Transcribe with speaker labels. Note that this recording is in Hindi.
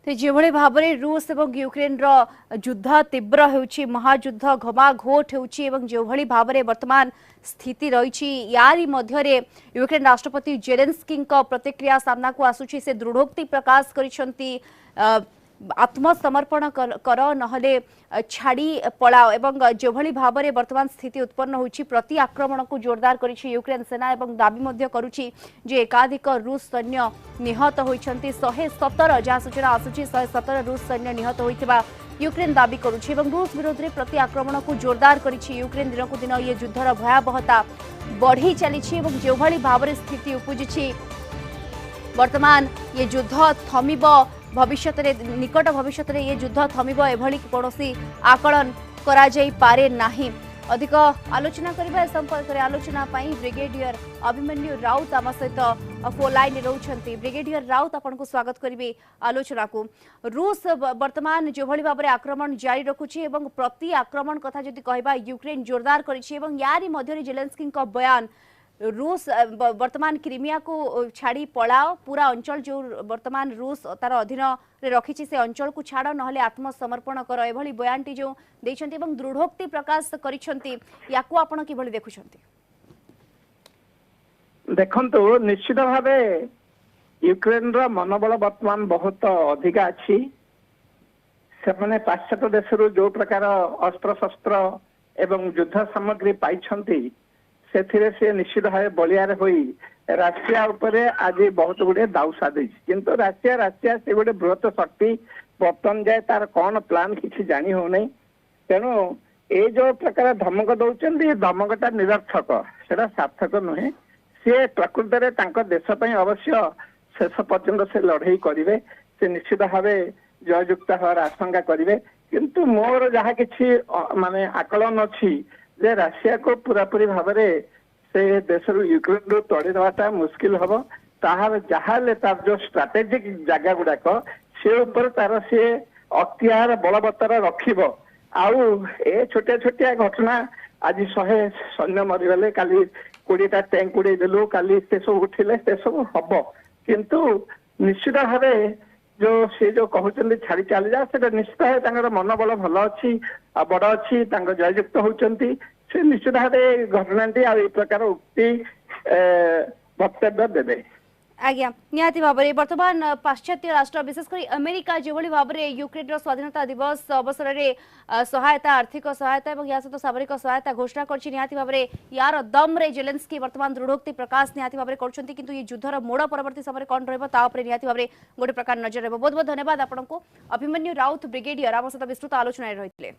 Speaker 1: तो जो भाव में रूस और यूक्रेन युद्ध तीव्र होउछि महायुद्ध घमाघोट होउछि जो भाव में वर्तमान स्थिति रही यारी मध्य यूक्रेन राष्ट्रपति जेलेंस्की प्रतिक्रिया सामना को आसुछि से दृढ़ोक्ति प्रकाश करिसेंती आत्मसमर्पण कर नहले छाड़ी पलाओ एवं जो भाव में वर्तमान स्थिति उत्पन्न होछि प्रति आक्रमण को जोरदार करिछि यूक्रेन सेना एवं दाबी मध्य करुछि जे एकाधिक रूस सैन्य निहत होइछंती 117 जहाँ सूचना आसुछि 117 रूस सैन्य निहत होइथिबा यूक्रेन दाबी करुछि एवं रूस विरोध में प्रति आक्रमण को जोरदार करिछि यूक्रेन दिन को दिन ये युद्धर भयावहता बढ़ी चली जो भाव में स्थिति उपजिछि वर्तमान ये युद्ध थमिब भविष्य निकट भविष्य ये युद्ध थमिब एभली कौनसी आकलन करा जाई पारे नाही। अधिक आलोचना करबा संपर्क में आलोचना पाई ब्रिगेडियर अभिमन्यु राउत आम सहित फोन लाइन रोचंती। ब्रिगेडियर राउत आपन को स्वागत करिवे आलोचना को। रूस वर्तमान जो भली भाबरे आक्रमण जारी रखुछि एवं प्रति आक्रमण कथा जदि कहबा यूक्रेन जोरदार करिछि एवं यारी मध्य जेलेंस्की का बयान रूस वर्तमान क्रीमिया को छाड़ी पलाओ पूरा अंचल जो वर्तमान रूस तार अधीन रखी से अंचल को छाड़ नहले आत्मसमर्पण कर एभली बयानटी जो देइछंती एवं दृढ़ोक्ति प्रकाश करिसेंती याकू आपण किभली देखुछंती?
Speaker 2: देखंतु निश्चित भावे यूक्रेन रो मनोबल वर्तमान बहुत अधिक अछि। से पाश्चात्य देशरू जो प्रकार अस्त्र शस्त्र एवं युद्ध सामग्री पाइछंती से निश्चित भाव बलियार होई राशिया उपरे आज बहुत गुड़े दाउसा किंतु राशिया से गोटे बृहत शक्ति बर्तन जाए तार कौन प्लान किसी जानी हो नहीं। तेणु ये जो प्रकार धमक दौरान धमकटा निरर्थक सेटा सार्थक नुहे। सी प्रकृत में देश अवश्य शेष पर्यंत से लड़ई करेंगे से निश्चित भाव जययुक्त हवार आशंका करेंगे किंतु मोर जहाँ कि माने आकलन अच्छी जे राशिया को पूरापूरी भाव से देश यूक्रेन रू तोड़ी देवाटा मुस्किल हम तार जहाँ तार जो स्ट्राटेजिक जगह गुड़ाक से ऊपर तार सी अख्तियार बलवत्तर रखिब आउ ए छोटिया छोटिया घटना आज 100 सैन्य मरीगले काली 20टा टैंक उड़े देलु काली से सब उठिले से सब हम किंतु निश्चित भाव जो से जो कहते छाड़ी चली जा निश्चित भाव मनोबल भल अच्छी बड़ अच्छी जययुक्त होती से निश्चित भाव घटनाटी आ प्रकार उक्ति वक्तव्य देवे।
Speaker 1: आज्ञा निहाती भाव में वर्तमान पाश्चात्य राष्ट्र विशेषकर अमेरिका जो भाव में यूक्रेन स्वाधीनता दिवस अवसर में सहायता आर्थिक सहायता और या सहित सामरिक सहायता घोषणा कर निहाती भाव में यार दम रे जेलेंस्की वर्तमान दृढ़ोक्ति प्रकाश निहाती भाव में करछंती किंतु ये युद्धर मोड़ परवर्ती समय कौन रहबो ता ऊपर निहाती भाव में गोटे प्रकार नजर रहबो। बहुत बहुत धन्यवाद आपको अभिमन्यु राउत ब्रिगेडियर आम सहित विस्तृत आलोचना रही।